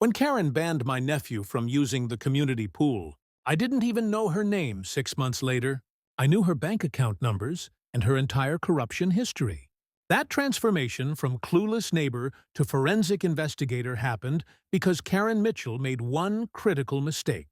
When Karen banned my nephew from using the community pool, I didn't even know her name 6 months later. I knew her bank account numbers and her entire corruption history. That transformation from clueless neighbor to forensic investigator happened because Karen Mitchell made one critical mistake.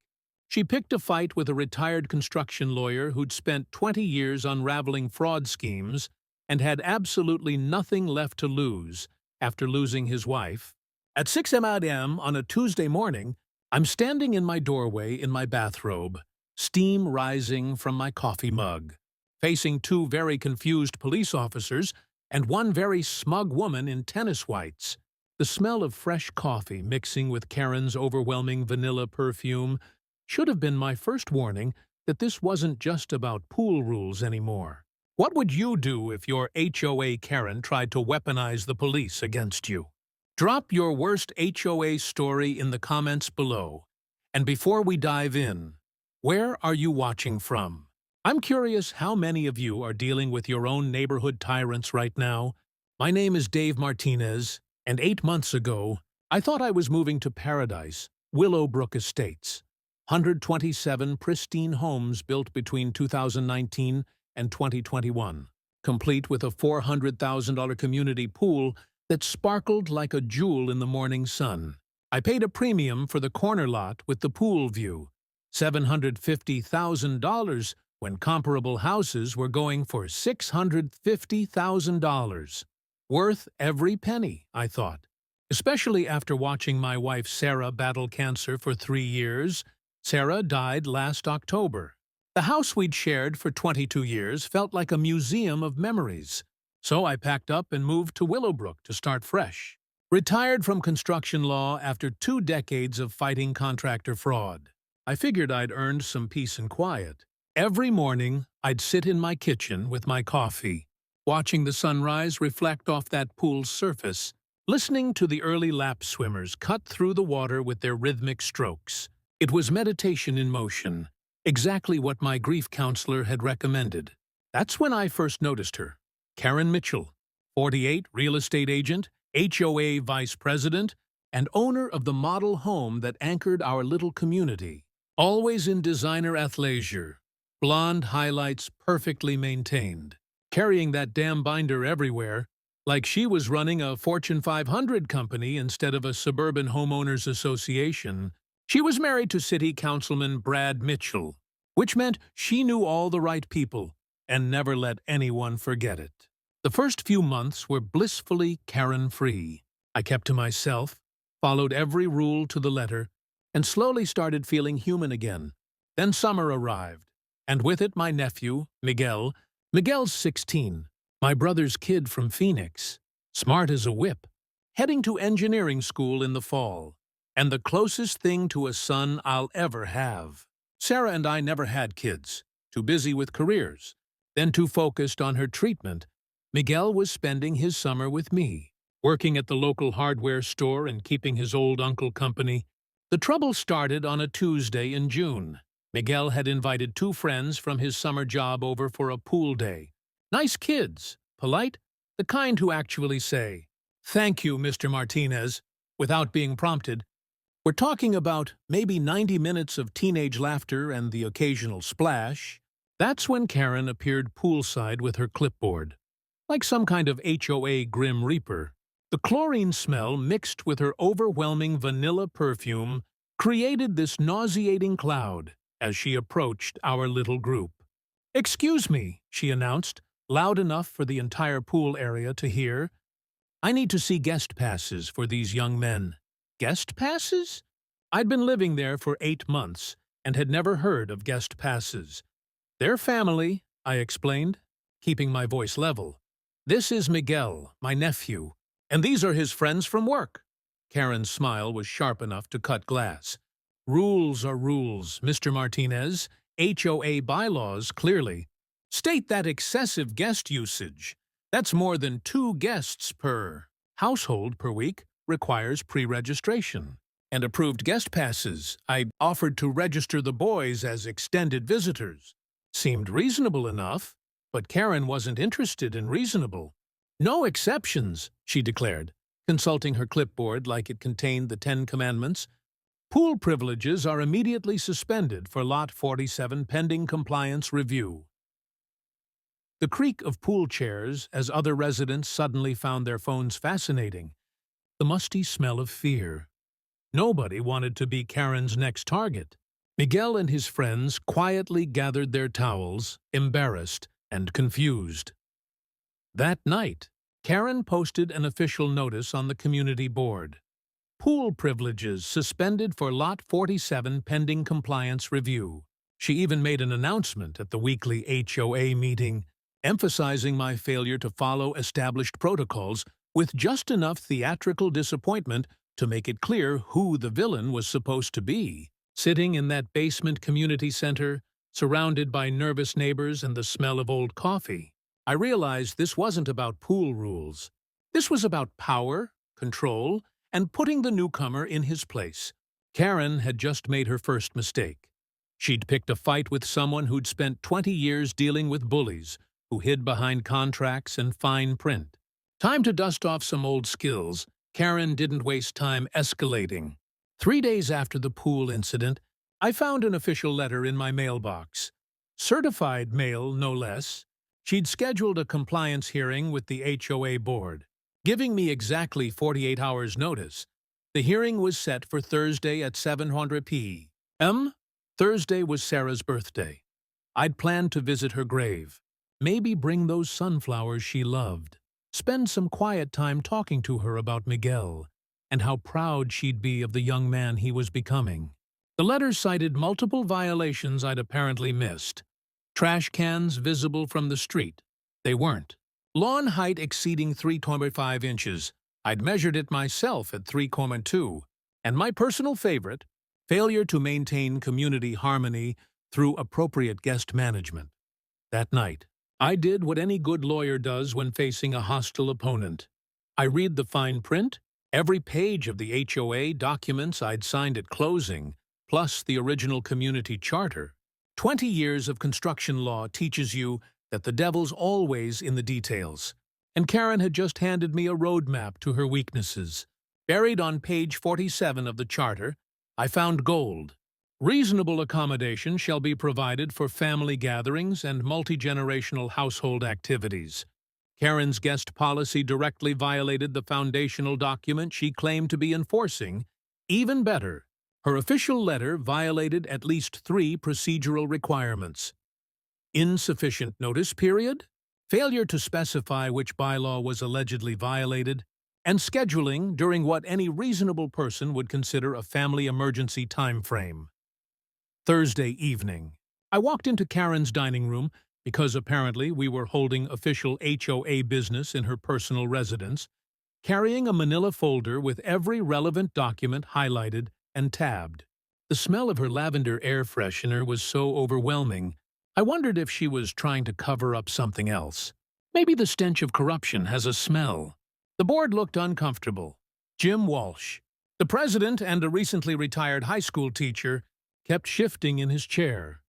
She picked a fight with a retired construction lawyer who'd spent 20 years unraveling fraud schemes and had absolutely nothing left to lose after losing his wife. At 6 a.m. on a Tuesday morning, I'm standing in my doorway in my bathrobe, steam rising from my coffee mug, facing two very confused police officers and one very smug woman in tennis whites. The smell of fresh coffee mixing with Karen's overwhelming vanilla perfume should have been my first warning that this wasn't just about pool rules anymore. What would you do if your HOA Karen tried to weaponize the police against you? Drop your worst HOA story in the comments below. And before we dive in, where are you watching from? I'm curious how many of you are dealing with your own neighborhood tyrants right now. My name is Dave Martinez, and 8 months ago, I thought I was moving to paradise, Willowbrook Estates. 127 pristine homes built between 2019 and 2021, complete with a $400,000 community pool that sparkled like a jewel in the morning sun. I paid a premium for the corner lot with the pool view, $750,000 when comparable houses were going for $650,000. Worth every penny, I thought. Especially after watching my wife Sarah battle cancer for 3 years. Sarah died last October. The house we'd shared for 22 years felt like a museum of memories. So I packed up and moved to Willowbrook to start fresh. Retired from construction law after 2 decades of fighting contractor fraud, I figured I'd earned some peace and quiet. Every morning, I'd sit in my kitchen with my coffee, watching the sunrise reflect off that pool's surface, listening to the early lap swimmers cut through the water with their rhythmic strokes. It was meditation in motion, exactly what my grief counselor had recommended. That's when I first noticed her. Karen Mitchell, 48, real estate agent, HOA vice president, and owner of the model home that anchored our little community. Always in designer athleisure, blonde highlights perfectly maintained, carrying that damn binder everywhere, like she was running a Fortune 500 company instead of a suburban homeowners association. She was married to City Councilman Brad Mitchell, which meant she knew all the right people and never let anyone forget it. The first few months were blissfully Karen-free. I kept to myself, followed every rule to the letter, and slowly started feeling human again. Then summer arrived, and with it my nephew, Miguel. Miguel's 16, my brother's kid from Phoenix, smart as a whip, heading to engineering school in the fall, and the closest thing to a son I'll ever have. Sarah and I never had kids, too busy with careers, then too focused on her treatment. Miguel was spending his summer with me, working at the local hardware store and keeping his old uncle company. The trouble started on a Tuesday in June. Miguel had invited 2 friends from his summer job over for a pool day. Nice kids, polite, the kind who actually say, "Thank you, Mr. Martinez," without being prompted. We're talking about maybe 90 minutes of teenage laughter and the occasional splash. That's when Karen appeared poolside with her clipboard, like some kind of HOA Grim Reaper. The chlorine smell mixed with her overwhelming vanilla perfume created this nauseating cloud as she approached our little group. "Excuse me," she announced, loud enough for the entire pool area to hear. "I need to see guest passes for these young men." Guest passes? I'd been living there for 8 months and had never heard of guest passes. "Their family," I explained, keeping my voice level. "This is Miguel, my nephew, and these are his friends from work." Karen's smile was sharp enough to cut glass. "Rules are rules, Mr. Martinez. HOA bylaws clearly state that excessive guest usage, that's more than 2 guests per household per week, requires pre-registration. And approved guest passes, I offered to register the boys as extended visitors. Seemed reasonable enough, but Karen wasn't interested in reasonable. "No exceptions," she declared, consulting her clipboard like it contained the 10 Commandments. Pool privileges are immediately suspended for Lot 47 pending compliance review. The creak of pool chairs as other residents suddenly found their phones fascinating. The musty smell of fear. Nobody wanted to be Karen's next target. Miguel and his friends quietly gathered their towels, embarrassed and confused. That night, Karen posted an official notice on the community board. Pool privileges suspended for Lot 47 pending compliance review. She even made an announcement at the weekly HOA meeting, emphasizing my failure to follow established protocols with just enough theatrical disappointment to make it clear who the villain was supposed to be. Sitting in that basement community center, surrounded by nervous neighbors and the smell of old coffee, I realized this wasn't about pool rules. This was about power, control, and putting the newcomer in his place. Karen had just made her first mistake. She'd picked a fight with someone who'd spent 20 years dealing with bullies, who hid behind contracts and fine print. Time to dust off some old skills. Karen didn't waste time escalating. 3 days after the pool incident, I found an official letter in my mailbox. Certified mail, no less. She'd scheduled a compliance hearing with the HOA board, giving me exactly 48 hours' notice. The hearing was set for Thursday at 7:00 p.m. Thursday was Sarah's birthday. I'd planned to visit her grave, maybe bring those sunflowers she loved, spend some quiet time talking to her about Miguel and how proud she'd be of the young man he was becoming. The letter cited multiple violations I'd apparently missed. Trash cans visible from the street. They weren't. Lawn height exceeding 3.5 inches. I'd measured it myself at 3.2. And my personal favorite, failure to maintain community harmony through appropriate guest management. That night, I did what any good lawyer does when facing a hostile opponent. I read the fine print, every page of the HOA documents I'd signed at closing, plus the original community charter. 20 years of construction law teaches you that the devil's always in the details. And Karen had just handed me a roadmap to her weaknesses. Buried on page 47 of the charter, I found gold. Reasonable accommodation shall be provided for family gatherings and multi-generational household activities. Karen's guest policy directly violated the foundational document she claimed to be enforcing. Even better, her official letter violated at least 3 procedural requirements. Insufficient notice period, failure to specify which bylaw was allegedly violated, and scheduling during what any reasonable person would consider a family emergency time frame. Thursday evening, I walked into Karen's dining room because apparently we were holding official HOA business in her personal residence, carrying a manila folder with every relevant document highlighted and tabbed. The smell of her lavender air freshener was so overwhelming, I wondered if she was trying to cover up something else. Maybe the stench of corruption has a smell. The board looked uncomfortable. Jim Walsh, the president and a recently retired high school teacher, kept shifting in his chair.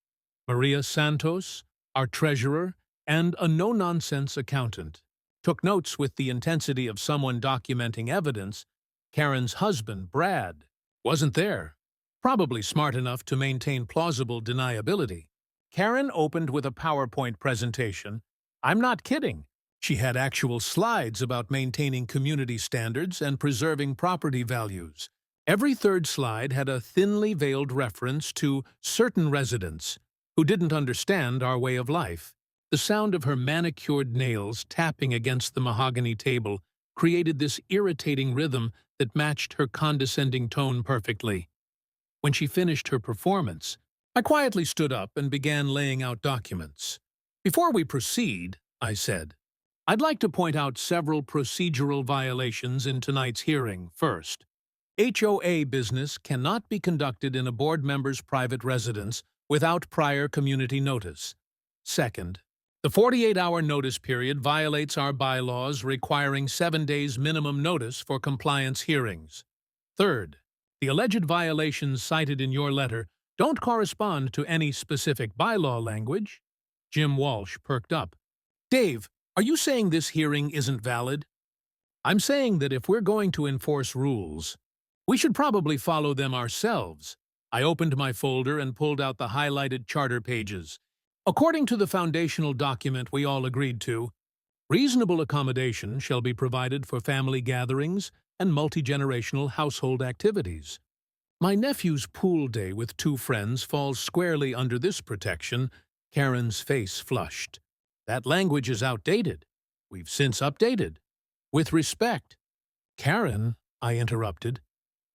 Maria Santos, our treasurer, and a no-nonsense accountant, took notes with the intensity of someone documenting evidence. Karen's husband, Brad, wasn't there, probably smart enough to maintain plausible deniability. Karen opened with a PowerPoint presentation. I'm not kidding. She had actual slides about maintaining community standards and preserving property values. Every third slide had a thinly veiled reference to certain residents who didn't understand our way of life. The sound of her manicured nails tapping against the mahogany table created this irritating rhythm that matched her condescending tone perfectly. When she finished her performance, I quietly stood up and began laying out documents. Before we proceed, I said, I'd like to point out several procedural violations in tonight's hearing. First, HOA business cannot be conducted in a board member's private residence without prior community notice. Second, the 48-hour notice period violates our bylaws requiring 7 days minimum notice for compliance hearings. Third, the alleged violations cited in your letter don't correspond to any specific bylaw language. Jim Walsh perked up. Dave, are you saying this hearing isn't valid? I'm saying that if we're going to enforce rules, we should probably follow them ourselves. I opened my folder and pulled out the highlighted charter pages. According to the foundational document we all agreed to, reasonable accommodation shall be provided for family gatherings and multi-generational household activities. My nephew's pool day with two friends falls squarely under this protection. Karen's face flushed. That language is outdated. We've since updated. With respect. Karen, I interrupted,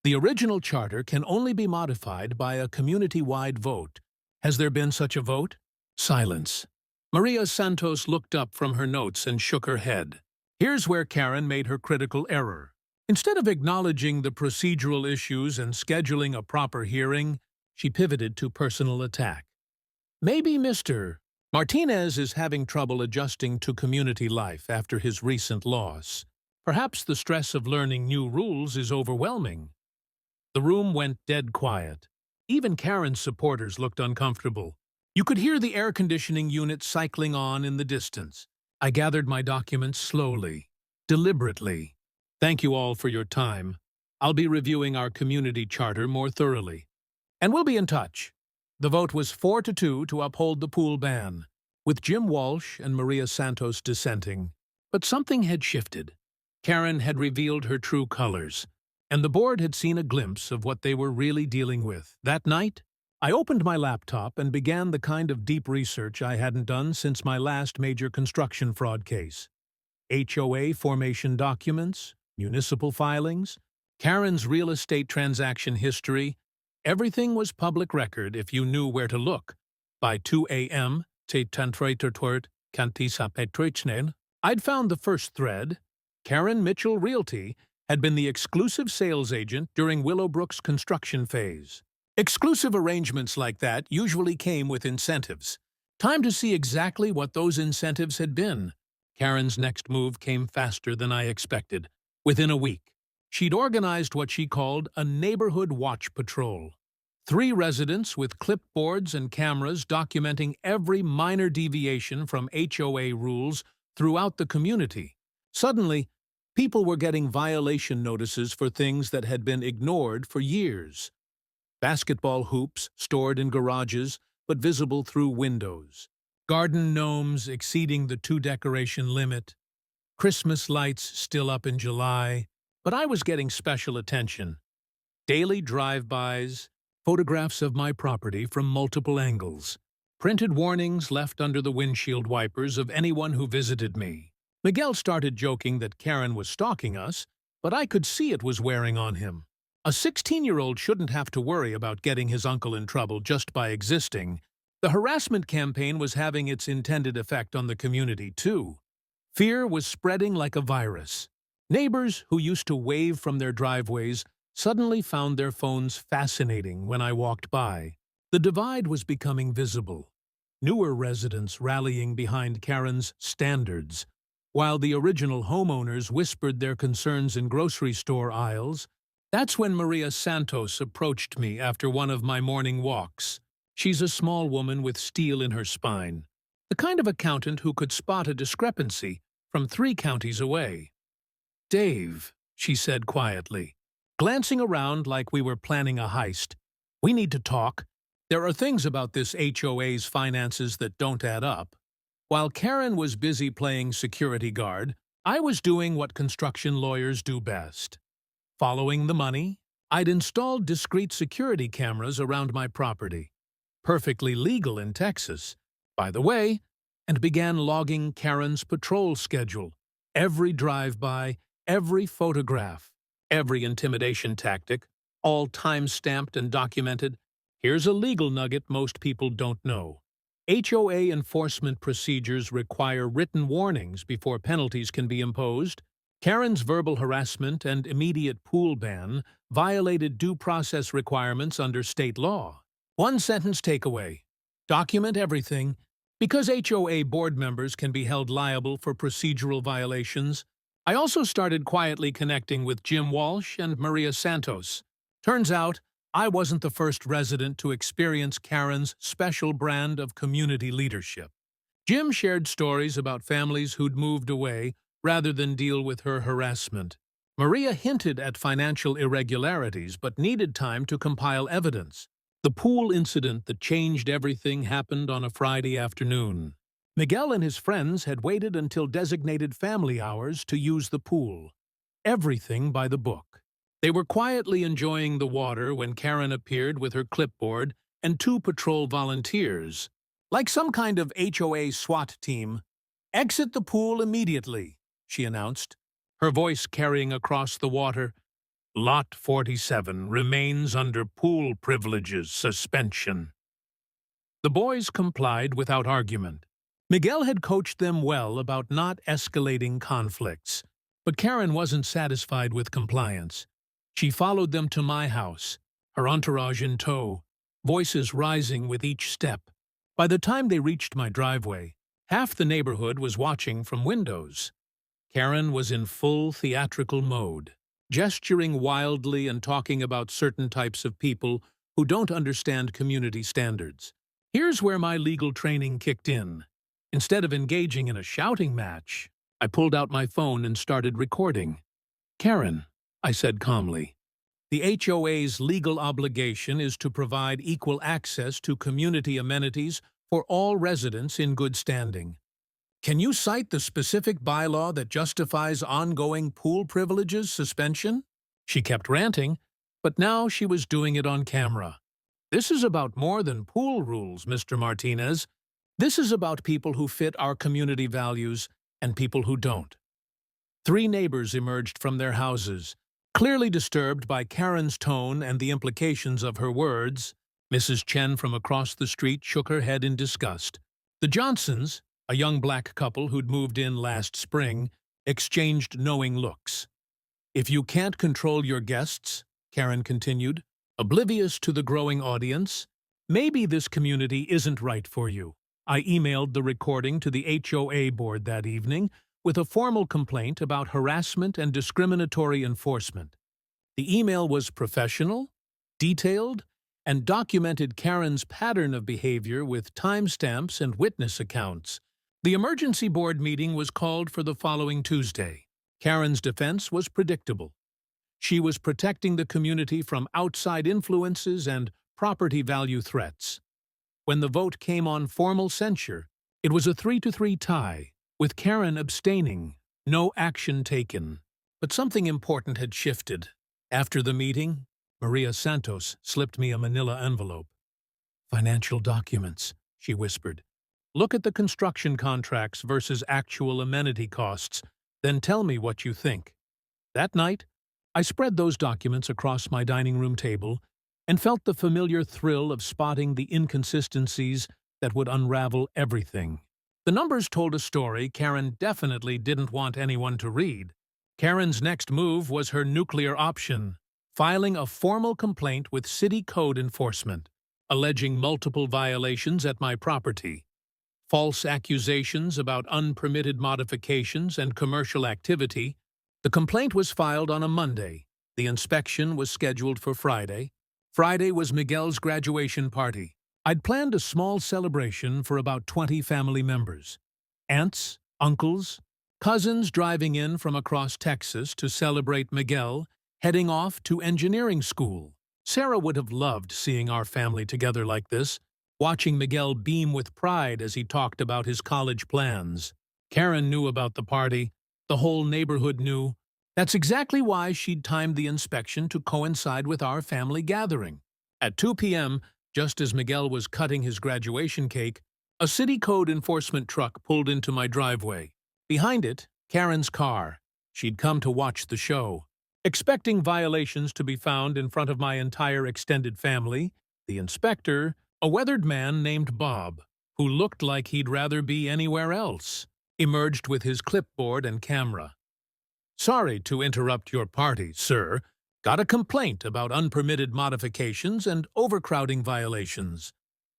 the original charter can only be modified by a community-wide vote. Has there been such a vote? Silence. Maria Santos looked up from her notes and shook her head. Here's where Karen made her critical error. Instead of acknowledging the procedural issues and scheduling a proper hearing, she pivoted to personal attack. Maybe Mr. Martinez is having trouble adjusting to community life after his recent loss. Perhaps the stress of learning new rules is overwhelming. The room went dead quiet. Even Karen's supporters looked uncomfortable. You could hear the air conditioning unit cycling on in the distance. I gathered my documents slowly, deliberately. Thank you all for your time. I'll be reviewing our community charter more thoroughly. And we'll be in touch. The vote was 4-2 to uphold the pool ban, with Jim Walsh and Maria Santos dissenting. But something had shifted. Karen had revealed her true colors, and the board had seen a glimpse of what they were really dealing with. That night, I opened my laptop and began the kind of deep research I hadn't done since my last major construction fraud case. HOA formation documents, municipal filings, Karen's real estate transaction history. Everything was public record if you knew where to look. By 2 a.m., I'd found the first thread. Karen Mitchell Realty had been the exclusive sales agent during Willowbrook's construction phase. Exclusive arrangements like that usually came with incentives. Time to see exactly what those incentives had been. Karen's next move came faster than I expected. Within a week, she'd organized what she called a neighborhood watch patrol. 3 residents with clipboards and cameras documenting every minor deviation from HOA rules throughout the community. Suddenly, people were getting violation notices for things that had been ignored for years. Basketball hoops stored in garages but visible through windows. Garden gnomes exceeding the 2-decoration limit. Christmas lights still up in July, but I was getting special attention. Daily drive-bys, photographs of my property from multiple angles, printed warnings left under the windshield wipers of anyone who visited me. Miguel started joking that Karen was stalking us, but I could see it was wearing on him. A 16-year-old shouldn't have to worry about getting his uncle in trouble just by existing. The harassment campaign was having its intended effect on the community, too. Fear was spreading like a virus. Neighbors who used to wave from their driveways suddenly found their phones fascinating when I walked by. The divide was becoming visible. Newer residents rallying behind Karen's standards, while the original homeowners whispered their concerns in grocery store aisles. That's when Maria Santos approached me after one of my morning walks. She's a small woman with steel in her spine, the kind of accountant who could spot a discrepancy from 3 counties away. "Dave," she said quietly, glancing around like we were planning a heist, "we need to talk. There are things about this HOA's finances that don't add up." While Karen was busy playing security guard, I was doing what construction lawyers do best. Following the money, I'd installed discrete security cameras around my property, perfectly legal in Texas, by the way, and began logging Karen's patrol schedule. Every drive-by, every photograph, every intimidation tactic, all time-stamped and documented. Here's a legal nugget most people don't know. HOA enforcement procedures require written warnings before penalties can be imposed. Karen's verbal harassment and immediate pool ban violated due process requirements under state law. One-sentence takeaway: document everything. Because HOA board members can be held liable for procedural violations, I also started quietly connecting with Jim Walsh and Maria Santos. Turns out, I wasn't the first resident to experience Karen's special brand of community leadership. Jim shared stories about families who'd moved away rather than deal with her harassment. Maria hinted at financial irregularities but needed time to compile evidence. The pool incident that changed everything happened on a Friday afternoon. Miguel and his friends had waited until designated family hours to use the pool. Everything by the book. They were quietly enjoying the water when Karen appeared with her clipboard and 2 patrol volunteers. Like some kind of HOA SWAT team. "Exit the pool immediately," she announced, her voice carrying across the water. "Lot 47 remains under pool privileges suspension." The boys complied without argument. Miguel had coached them well about not escalating conflicts, but Karen wasn't satisfied with compliance. She followed them to my house, her entourage in tow, voices rising with each step. By the time they reached my driveway, half the neighborhood was watching from windows. Karen was in full theatrical mode, gesturing wildly and talking about certain types of people who don't understand community standards. Here's where my legal training kicked in. Instead of engaging in a shouting match, I pulled out my phone and started recording. "Karen," I said calmly, "the HOA's legal obligation is to provide equal access to community amenities for all residents in good standing. Can you cite the specific bylaw that justifies ongoing pool privileges suspension?" She kept ranting, but now she was doing it on camera. "This is about more than pool rules, Mr. Martinez. This is about people who fit our community values and people who don't." 3 neighbors emerged from their houses, clearly disturbed by Karen's tone and the implications of her words. Mrs. Chen from across the street shook her head in disgust. The Johnsons, a young black couple who'd moved in last spring, exchanged knowing looks. "If you can't control your guests," Karen continued, oblivious to the growing audience, "maybe this community isn't right for you." I emailed the recording to the HOA board that evening with a formal complaint about harassment and discriminatory enforcement. The email was professional, detailed, and documented Karen's pattern of behavior with timestamps and witness accounts. The emergency board meeting was called for the following Tuesday. Karen's defense was predictable. She was protecting the community from outside influences and property value threats. When the vote came on formal censure, it was a 3-3 tie, with Karen abstaining, no action taken. But something important had shifted. After the meeting, Maria Santos slipped me a manila envelope. "Financial documents," she whispered. "Look at the construction contracts versus actual amenity costs, then tell me what you think." That night, I spread those documents across my dining room table and felt the familiar thrill of spotting the inconsistencies that would unravel everything. The numbers told a story Karen definitely didn't want anyone to read. Karen's next move was her nuclear option, filing a formal complaint with city code enforcement, alleging multiple violations at my property. False accusations about unpermitted modifications and commercial activity. The complaint was filed on a Monday. The inspection was scheduled for Friday. Friday was Miguel's graduation party. I'd planned a small celebration for about 20 family members. Aunts, uncles, cousins driving in from across Texas to celebrate Miguel, heading off to engineering school. Sarah would have loved seeing our family together like this, watching Miguel beam with pride as he talked about his college plans. Karen knew about the party. The whole neighborhood knew. That's exactly why she'd timed the inspection to coincide with our family gathering. At 2 p.m., just as Miguel was cutting his graduation cake, a city code enforcement truck pulled into my driveway. Behind it, Karen's car. She'd come to watch the show. Expecting violations to be found in front of my entire extended family, the inspector, a weathered man named Bob, who looked like he'd rather be anywhere else, emerged with his clipboard and camera. "Sorry to interrupt your party, sir. Got a complaint about unpermitted modifications and overcrowding violations.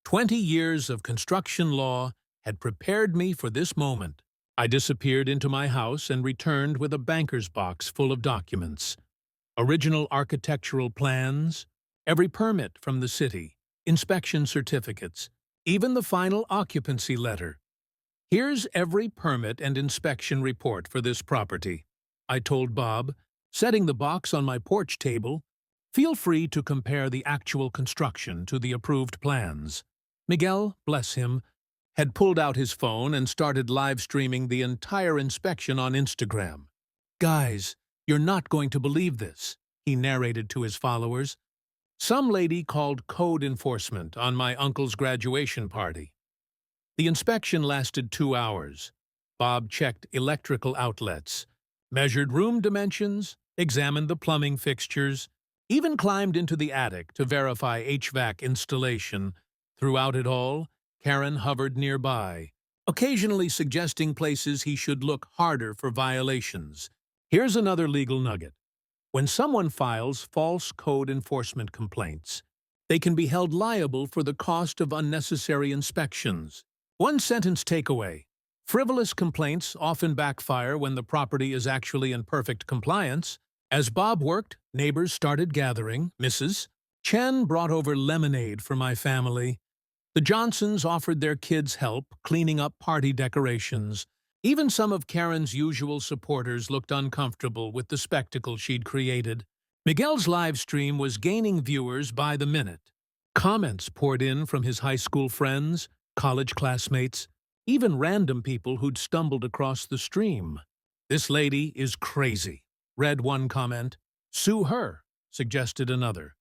20 years of construction law had prepared me for this moment." I disappeared into my house and returned with a banker's box full of documents. Original architectural plans, every permit from the city, inspection certificates, even the final occupancy letter. Here's every permit and inspection report for this property, I told Bob, setting the box on my porch table. Feel free to compare the actual construction to the approved plans. Miguel, bless him, had pulled out his phone and started live streaming the entire inspection on Instagram. "Guys, you're not going to believe this," he narrated to his followers. "Some lady called code enforcement on my uncle's graduation party." The inspection lasted 2 hours. Bob checked electrical outlets, measured room dimensions, examined the plumbing fixtures, even climbed into the attic to verify HVAC installation. Throughout it all, Karen hovered nearby, occasionally suggesting places he should look harder for violations. Here's another legal nugget. When someone files false code enforcement complaints, they can be held liable for the cost of unnecessary inspections. One-sentence takeaway. Frivolous complaints often backfire when the property is actually in perfect compliance. As Bob worked, neighbors started gathering. Mrs. Chen brought over lemonade for my family. The Johnsons offered their kids help cleaning up party decorations. Even some of Karen's usual supporters looked uncomfortable with the spectacle she'd created. Miguel's live stream was gaining viewers by the minute. Comments poured in from his high school friends, college classmates, even random people who'd stumbled across the stream. "This lady is crazy," read one comment. "Sue her," suggested another.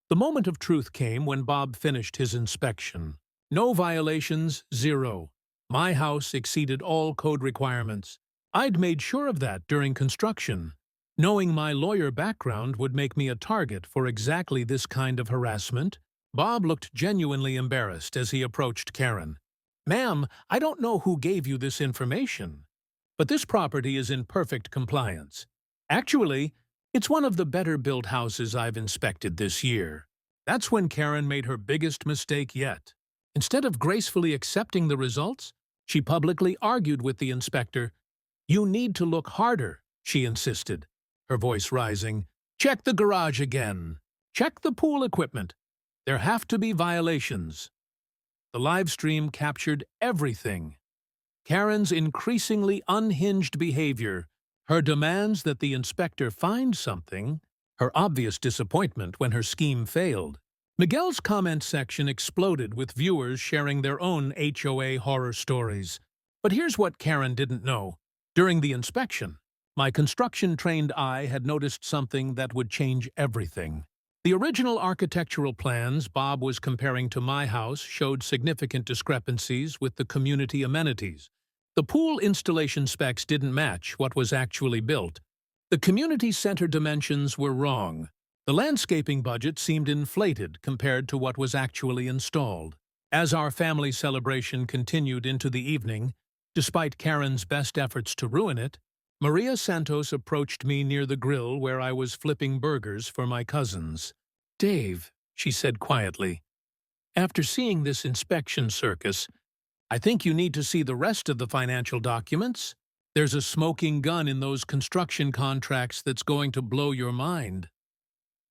The moment of truth came when Bob finished his inspection. No violations, zero. My house exceeded all code requirements. I'd made sure of that during construction. Knowing my lawyer background would make me a target for exactly this kind of harassment, Bob looked genuinely embarrassed as he approached Karen. "Ma'am, I don't know who gave you this information, but this property is in perfect compliance. Actually, it's one of the better-built houses I've inspected this year." That's when Karen made her biggest mistake yet. Instead of gracefully accepting the results, she publicly argued with the inspector. "You need to look harder," she insisted, her voice rising. "Check the garage again. Check the pool equipment. There have to be violations." The live stream captured everything. Karen's increasingly unhinged behavior, her demands that the inspector find something, her obvious disappointment when her scheme failed. Miguel's comment section exploded with viewers sharing their own HOA horror stories. But here's what Karen didn't know. During the inspection, my construction-trained eye had noticed something that would change everything. The original architectural plans Bob was comparing to my house showed significant discrepancies with the community amenities. The pool installation specs didn't match what was actually built. The community center dimensions were wrong. The landscaping budget seemed inflated compared to what was actually installed. As our family celebration continued into the evening, despite Karen's best efforts to ruin it, Maria Santos approached me near the grill where I was flipping burgers for my cousins. "Dave," she said quietly, "after seeing this inspection circus, I think you need to see the rest of the financial documents. There's a smoking gun in those construction contracts that's going to blow your mind."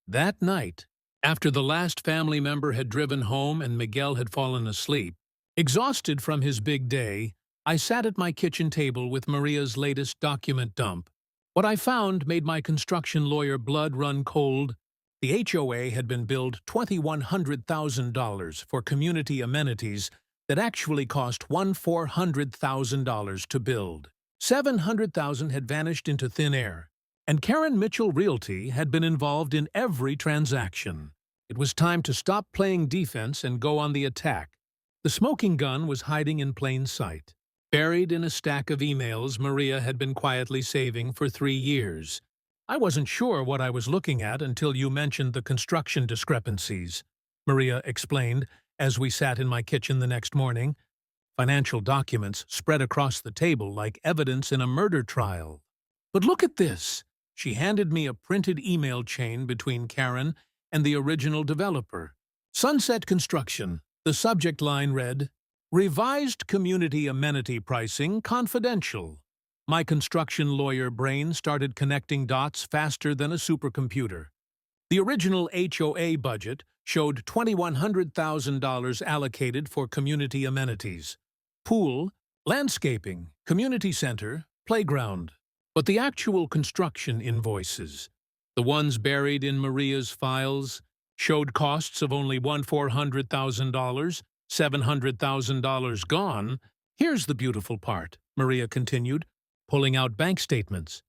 That night, after the last family member had driven home and Miguel had fallen asleep, exhausted from his big day, I sat at my kitchen table with Maria's latest document dump. What I found made my construction lawyer blood run cold. The HOA had been billed $2,100,000 for community amenities that actually cost $400,000 to build. $700,000 had vanished into thin air, and Karen Mitchell Realty had been involved in every transaction. It was time to stop playing defense and go on the attack. The smoking gun was hiding in plain sight, buried in a stack of emails Maria had been quietly saving for 3 years. "I wasn't sure what I was looking at until you mentioned the construction discrepancies," Maria explained as we sat in my kitchen the next morning. Financial documents spread across the table like evidence in a murder trial. "But look at this!" She handed me a printed email chain between Karen and the original developer. Sunset Construction. The subject line read, "Revised community amenity pricing confidential." My construction lawyer brain started connecting dots faster than a supercomputer. The original HOA budget showed $2,100,000 allocated for community amenities. Pool, Landscaping, community center, playground. But the actual construction invoices, the ones buried in Maria's files, showed costs of only $400,000, $700,000 gone. Here's the beautiful part, Maria continued, pulling out bank statements.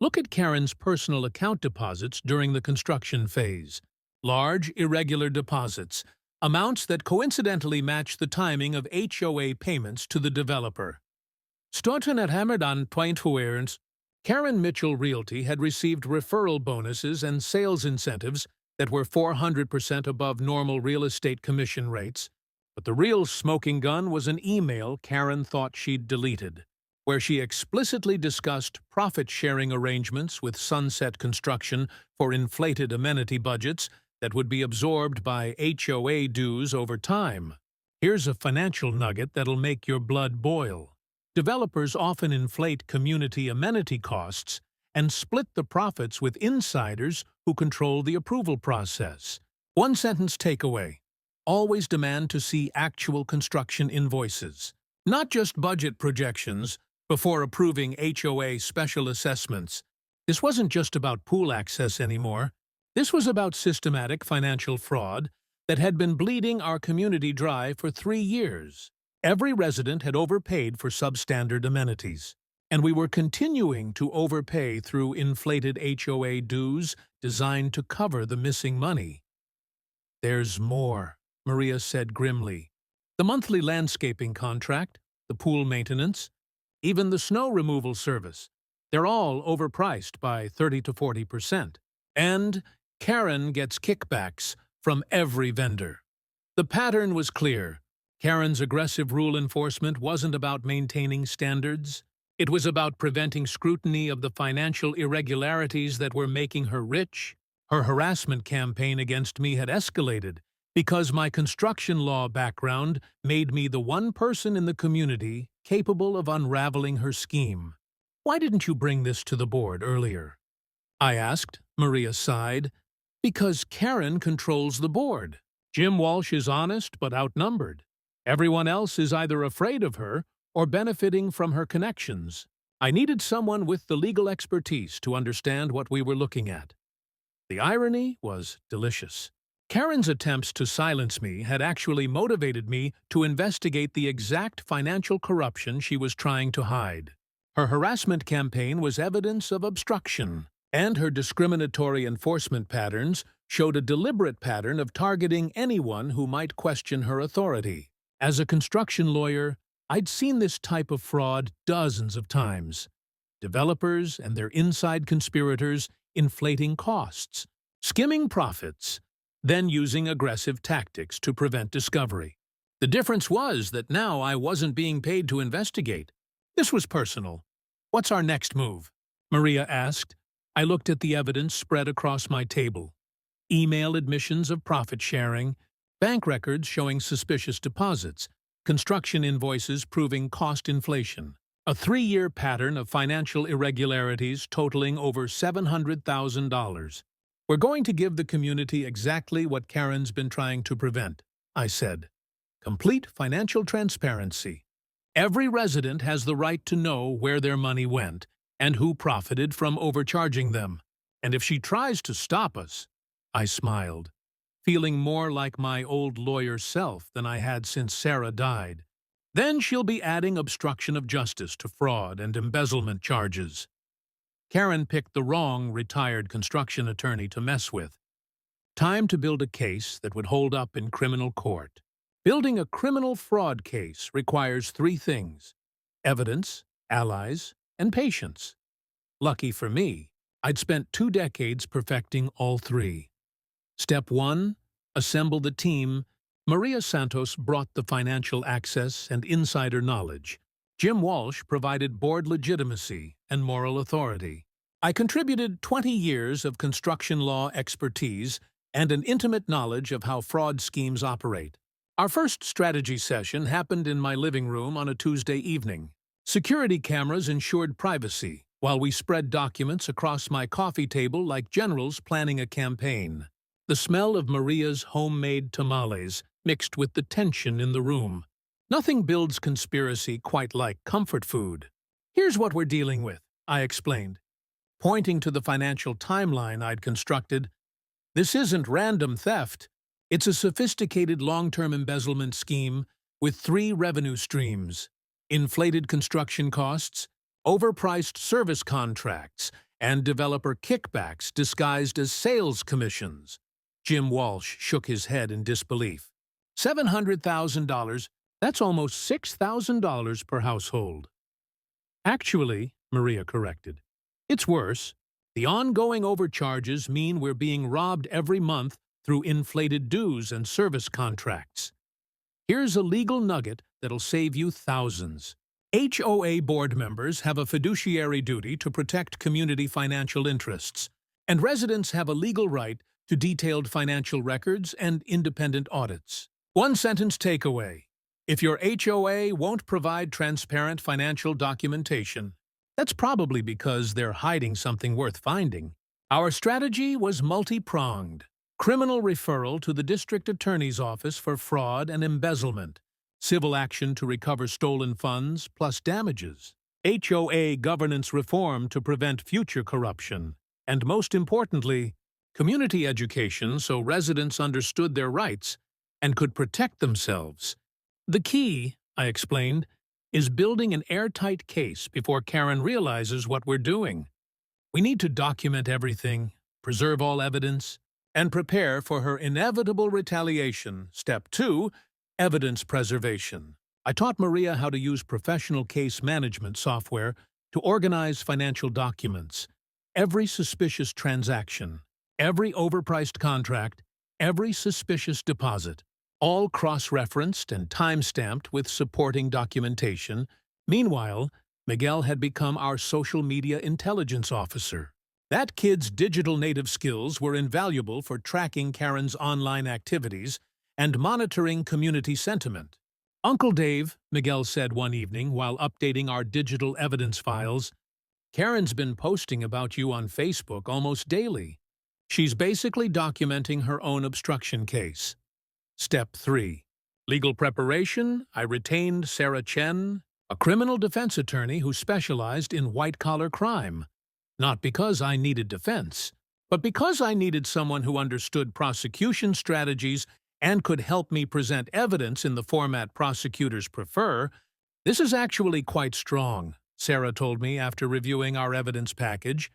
Look at Karen's personal account deposits during the construction phase. Large, irregular deposits, amounts that coincidentally match the timing of HOA payments to the developer. Staunton at Hammerdan Pointhuerns, Karen Mitchell Realty had received referral bonuses and sales incentives that were 400% above normal real estate commission rates, but the real smoking gun was an email Karen thought she'd deleted, where she explicitly discussed profit-sharing arrangements with Sunset Construction for inflated amenity budgets that would be absorbed by HOA dues over time. Here's a financial nugget that'll make your blood boil. Developers often inflate community amenity costs and split the profits with insiders who control the approval process. One-sentence takeaway. Always demand to see actual construction invoices, not just budget projections, before approving HOA special assessments. This wasn't just about pool access anymore. This was about systematic financial fraud that had been bleeding our community dry for 3 years. Every resident had overpaid for substandard amenities, and we were continuing to overpay through inflated HOA dues designed to cover the missing money. "There's more," Maria said grimly. "The monthly landscaping contract, the pool maintenance, even the snow removal service, they're all overpriced by 30 to 40%. And Karen gets kickbacks from every vendor." The pattern was clear. Karen's aggressive rule enforcement wasn't about maintaining standards. It was about preventing scrutiny of the financial irregularities that were making her rich. Her harassment campaign against me had escalated because my construction law background made me the one person in the community capable of unraveling her scheme. "Why didn't you bring this to the board earlier?" I asked. Maria sighed. "Because Karen controls the board. Jim Walsh is honest but outnumbered. Everyone else is either afraid of her or benefiting from her connections. I needed someone with the legal expertise to understand what we were looking at." The irony was delicious. Karen's attempts to silence me had actually motivated me to investigate the exact financial corruption she was trying to hide. Her harassment campaign was evidence of obstruction, and her discriminatory enforcement patterns showed a deliberate pattern of targeting anyone who might question her authority. As a construction lawyer, I'd seen this type of fraud dozens of times. Developers and their inside conspirators inflating costs, skimming profits, then using aggressive tactics to prevent discovery. The difference was that now I wasn't being paid to investigate. This was personal. "What's our next move?" Maria asked. I looked at the evidence spread across my table. Email admissions of profit sharing, bank records showing suspicious deposits, construction invoices proving cost inflation, a 3-year pattern of financial irregularities totaling over $700,000. "We're going to give the community exactly what Karen's been trying to prevent," I said. "Complete financial transparency. Every resident has the right to know where their money went and who profited from overcharging them. And if she tries to stop us—" I smiled, feeling more like my old lawyer self than I had since Sarah died. "Then she'll be adding obstruction of justice to fraud and embezzlement charges." Karen picked the wrong retired construction attorney to mess with. Time to build a case that would hold up in criminal court. Building a criminal fraud case requires 3 things: evidence, allies, and patience. Lucky for me, I'd spent 2 decades perfecting all 3. Step 1. Assemble the team. Maria Santos brought the financial access and insider knowledge. Jim Walsh provided board legitimacy and moral authority. I contributed 20 years of construction law expertise and an intimate knowledge of how fraud schemes operate. Our first strategy session happened in my living room on a Tuesday evening. Security cameras ensured privacy, while we spread documents across my coffee table like generals planning a campaign. The smell of Maria's homemade tamales mixed with the tension in the room. Nothing builds conspiracy quite like comfort food. Here's what we're dealing with, I explained, pointing to the financial timeline I'd constructed. This isn't random theft. It's a sophisticated long-term embezzlement scheme with three revenue streams: inflated construction costs, overpriced service contracts, and developer kickbacks disguised as sales commissions. Jim Walsh shook his head in disbelief. $700,000, that's almost $6,000 per household. Actually, Maria corrected, it's worse. The ongoing overcharges mean we're being robbed every month through inflated dues and service contracts. Here's a legal nugget that'll save you thousands. HOA board members have a fiduciary duty to protect community financial interests, and residents have a legal right to detailed financial records and independent audits. One-sentence takeaway: if your HOA won't provide transparent financial documentation, that's probably because they're hiding something worth finding. Our strategy was multi-pronged: criminal referral to the district attorney's office for fraud and embezzlement, civil action to recover stolen funds plus damages, HOA governance reform to prevent future corruption, and most importantly, community education so residents understood their rights and could protect themselves. The key, I explained, is building an airtight case before Karen realizes what we're doing. We need to document everything, preserve all evidence, and prepare for her inevitable retaliation. Step 2, evidence preservation. I taught Maria how to use professional case management software to organize financial documents. Every suspicious transaction, every overpriced contract, every suspicious deposit, all cross-referenced and time-stamped with supporting documentation. Meanwhile, Miguel had become our social media intelligence officer. That kid's digital native skills were invaluable for tracking Karen's online activities and monitoring community sentiment. "Uncle Dave," Miguel said one evening while updating our digital evidence files, "Karen's been posting about you on Facebook almost daily. She's basically documenting her own obstruction case." Step 3. Legal preparation. I retained Sarah Chen, a criminal defense attorney who specialized in white-collar crime. Not because I needed defense, but because I needed someone who understood prosecution strategies and could help me present evidence in the format prosecutors prefer. "This is actually quite strong," Sarah told me after reviewing our evidence package.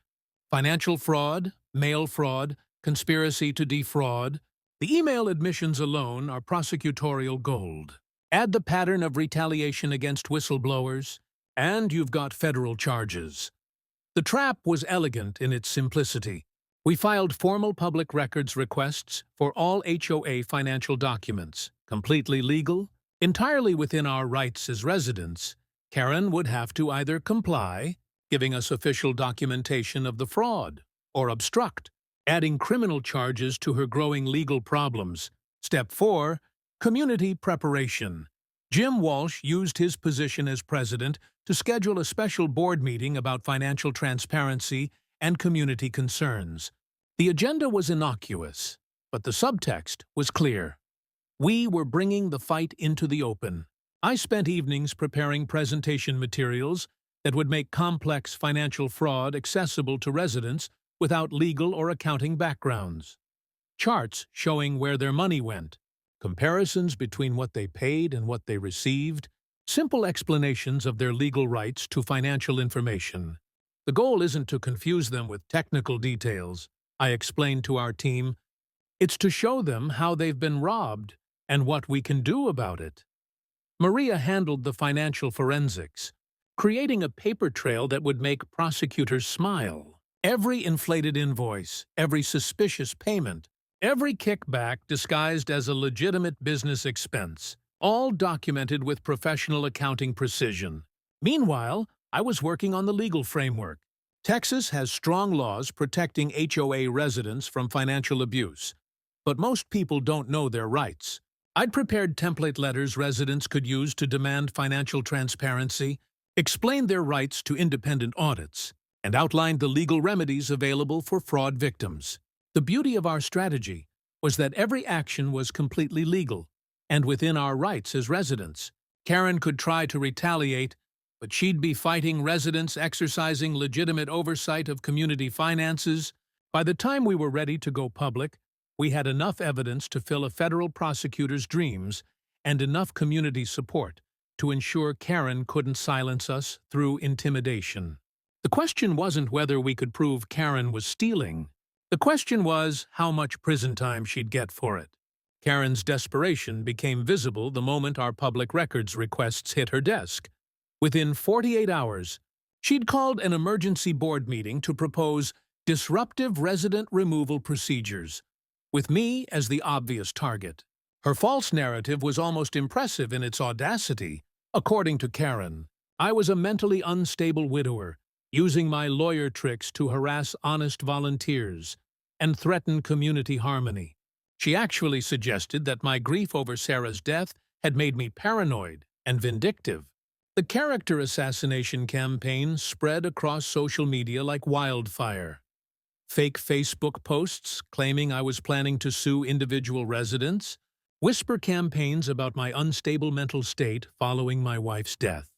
"Financial fraud, mail fraud, conspiracy to defraud. The email admissions alone are prosecutorial gold. Add the pattern of retaliation against whistleblowers, and you've got federal charges." The trap was elegant in its simplicity. We filed formal public records requests for all HOA financial documents, completely legal, entirely within our rights as residents. Karen would have to either comply, giving us official documentation of the fraud, or obstruct, adding criminal charges to her growing legal problems. Step 4. Community preparation. Jim Walsh used his position as president to schedule a special board meeting about financial transparency and community concerns. The agenda was innocuous, but the subtext was clear. We were bringing the fight into the open. I spent evenings preparing presentation materials that would make complex financial fraud accessible to residents without legal or accounting backgrounds. Charts showing where their money went, comparisons between what they paid and what they received, simple explanations of their legal rights to financial information. The goal isn't to confuse them with technical details, I explained to our team. It's to show them how they've been robbed and what we can do about it. Maria handled the financial forensics, creating a paper trail that would make prosecutors smile. Every inflated invoice, every suspicious payment, every kickback disguised as a legitimate business expense, all documented with professional accounting precision. Meanwhile, I was working on the legal framework. Texas has strong laws protecting HOA residents from financial abuse, but most people don't know their rights. I'd prepared template letters residents could use to demand financial transparency, explained their rights to independent audits, and outlined the legal remedies available for fraud victims. The beauty of our strategy was that every action was completely legal and within our rights as residents. Karen could try to retaliate, but she'd be fighting residents exercising legitimate oversight of community finances. By the time we were ready to go public, we had enough evidence to fill a federal prosecutor's dreams and enough community support to ensure Karen couldn't silence us through intimidation. The question wasn't whether we could prove Karen was stealing. The question was how much prison time she'd get for it. Karen's desperation became visible the moment our public records requests hit her desk. Within 48 hours, she'd called an emergency board meeting to propose disruptive resident removal procedures, with me as the obvious target. Her false narrative was almost impressive in its audacity. According to Karen, I was a mentally unstable widower, using my lawyer tricks to harass honest volunteers and threaten community harmony. She actually suggested that my grief over Sarah's death had made me paranoid and vindictive. The character assassination campaign spread across social media like wildfire. Fake Facebook posts claiming I was planning to sue individual residents, whisper campaigns about my unstable mental state following my wife's death,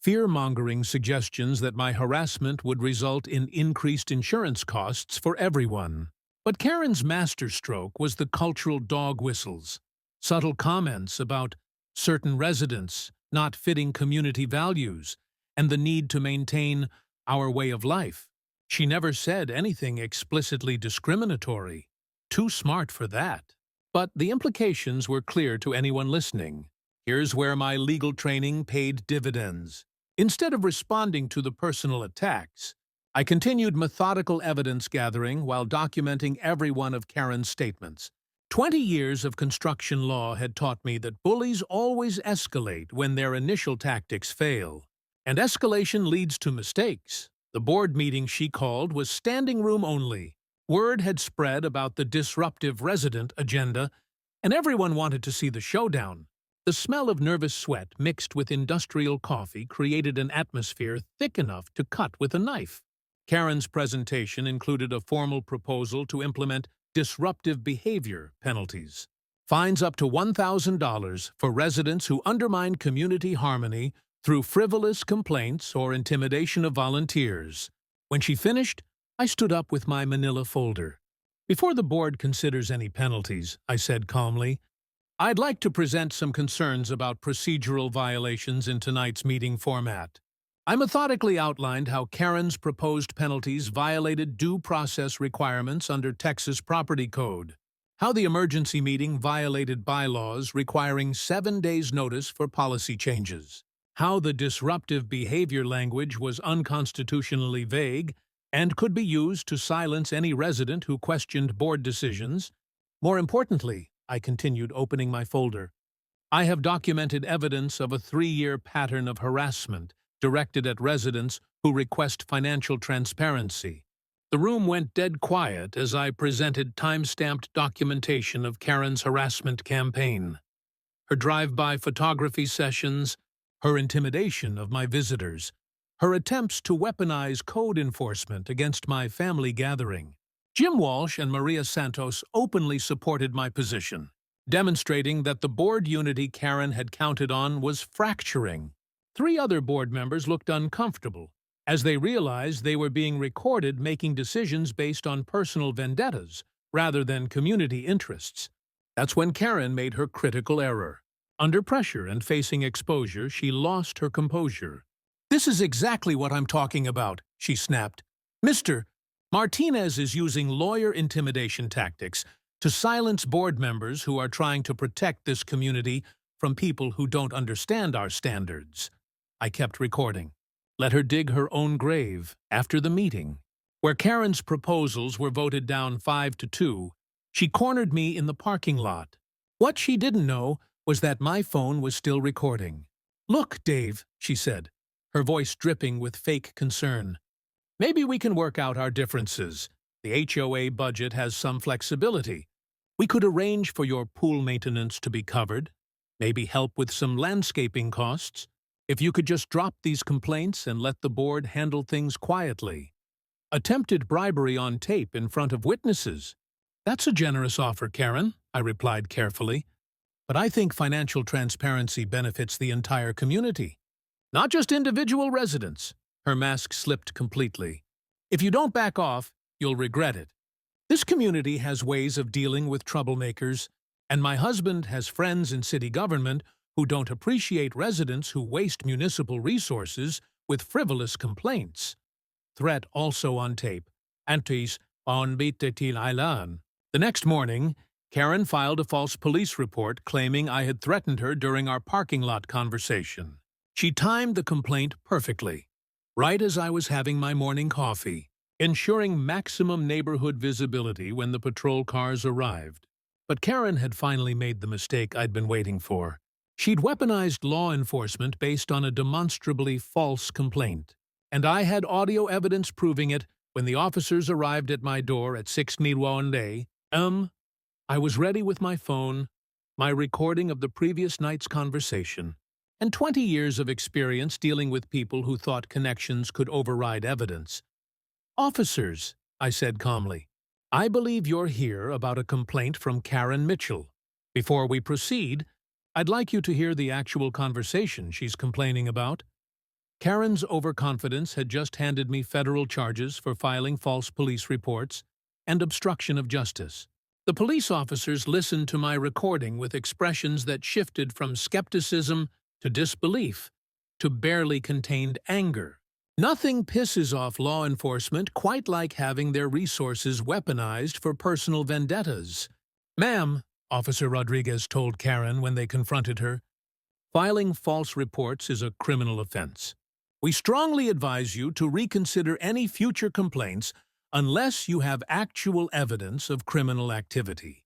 fear-mongering suggestions that my harassment would result in increased insurance costs for everyone. But Karen's masterstroke was the cultural dog whistles, subtle comments about certain residents not fitting community values and the need to maintain our way of life. She never said anything explicitly discriminatory. Too smart for that. But the implications were clear to anyone listening. Here's where my legal training paid dividends. Instead of responding to the personal attacks, I continued methodical evidence gathering while documenting every one of Karen's statements. 20 years of construction law had taught me that bullies always escalate when their initial tactics fail. And escalation leads to mistakes. The board meeting she called was standing room only. Word had spread about the disruptive resident agenda, and everyone wanted to see the showdown. The smell of nervous sweat mixed with industrial coffee created an atmosphere thick enough to cut with a knife. Karen's presentation included a formal proposal to implement disruptive behavior penalties. Fines up to $1,000 for residents who undermine community harmony through frivolous complaints or intimidation of volunteers. When she finished, I stood up with my manila folder. Before the board considers any penalties, I said calmly, I'd like to present some concerns about procedural violations in tonight's meeting format. I methodically outlined how Karen's proposed penalties violated due process requirements under Texas Property Code, how the emergency meeting violated bylaws requiring 7 days' notice for policy changes, how the disruptive behavior language was unconstitutionally vague and could be used to silence any resident who questioned board decisions. More importantly, I continued, opening my folder, I have documented evidence of a 3-year pattern of harassment directed at residents who request financial transparency. The room went dead quiet as I presented time-stamped documentation of Karen's harassment campaign, her drive-by photography sessions, her intimidation of my visitors, her attempts to weaponize code enforcement against my family gathering. Jim Walsh and Maria Santos openly supported my position, demonstrating that the board unity Karen had counted on was fracturing. 3 other board members looked uncomfortable, as they realized they were being recorded making decisions based on personal vendettas rather than community interests. That's when Karen made her critical error. Under pressure and facing exposure, she lost her composure. "This is exactly what I'm talking about," she snapped. "Mr. Martinez is using lawyer intimidation tactics to silence board members who are trying to protect this community from people who don't understand our standards." I kept recording. Let her dig her own grave. After the meeting, where Karen's proposals were voted down 5-2, she cornered me in the parking lot. What she didn't know was that my phone was still recording. "Look, Dave," she said, her voice dripping with fake concern. "Maybe we can work out our differences. The HOA budget has some flexibility. We could arrange for your pool maintenance to be covered, maybe help with some landscaping costs. If you could just drop these complaints and let the board handle things quietly." Attempted bribery on tape in front of witnesses. "That's a generous offer, Karen," I replied carefully. But I think financial transparency benefits the entire community, not just individual residents. Her mask slipped completely. If you don't back off, you'll regret it. This community has ways of dealing with troublemakers, and my husband has friends in city government who don't appreciate residents who waste municipal resources with frivolous complaints. Threat also on tape. Antis on bitetil ilan. The next morning, Karen filed a false police report claiming I had threatened her during our parking lot conversation. She timed the complaint perfectly, right as I was having my morning coffee, ensuring maximum neighborhood visibility when the patrol cars arrived. But Karen had finally made the mistake I'd been waiting for. She'd weaponized law enforcement based on a demonstrably false complaint, and I had audio evidence proving it when the officers arrived at my door at 6 Nilwande. I was ready with my phone, my recording of the previous night's conversation, and 20 years of experience dealing with people who thought connections could override evidence. "Officers," I said calmly, "I believe you're here about a complaint from Karen Mitchell. Before we proceed, I'd like you to hear the actual conversation she's complaining about." Karen's overconfidence had just handed me federal charges for filing false police reports and obstruction of justice. The police officers listened to my recording with expressions that shifted from skepticism to disbelief to barely contained anger. Nothing pisses off law enforcement quite like having their resources weaponized for personal vendettas. "Ma'am," Officer Rodriguez told Karen when they confronted her, "filing false reports is a criminal offense. We strongly advise you to reconsider any future complaints unless you have actual evidence of criminal activity."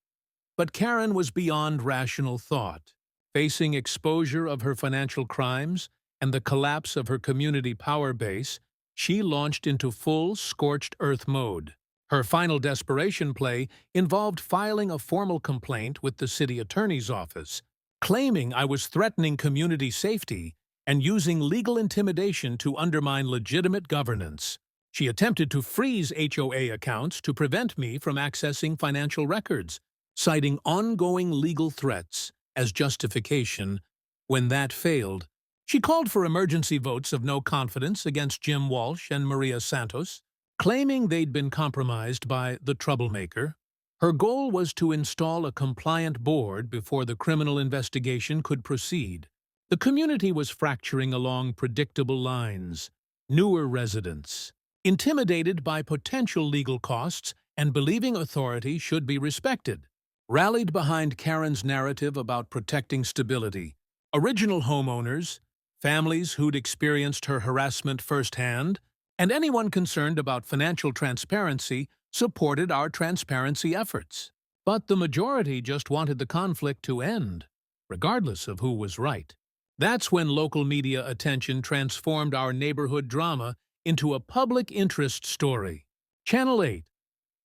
But Karen was beyond rational thought. Facing exposure of her financial crimes and the collapse of her community power base, she launched into full scorched earth mode. Her final desperation play involved filing a formal complaint with the city attorney's office, claiming I was threatening community safety and using legal intimidation to undermine legitimate governance. She attempted to freeze HOA accounts to prevent me from accessing financial records, citing ongoing legal threats as justification. When that failed, she called for emergency votes of no confidence against Jim Walsh and Maria Santos, claiming they'd been compromised by the troublemaker. Her goal was to install a compliant board before the criminal investigation could proceed. The community was fracturing along predictable lines. Newer residents, intimidated by potential legal costs and believing authority should be respected, rallied behind Karen's narrative about protecting stability. Original homeowners, families who'd experienced her harassment firsthand, and anyone concerned about financial transparency supported our transparency efforts. But the majority just wanted the conflict to end, regardless of who was right. That's when local media attention transformed our neighborhood drama into a public interest story. Channel 8.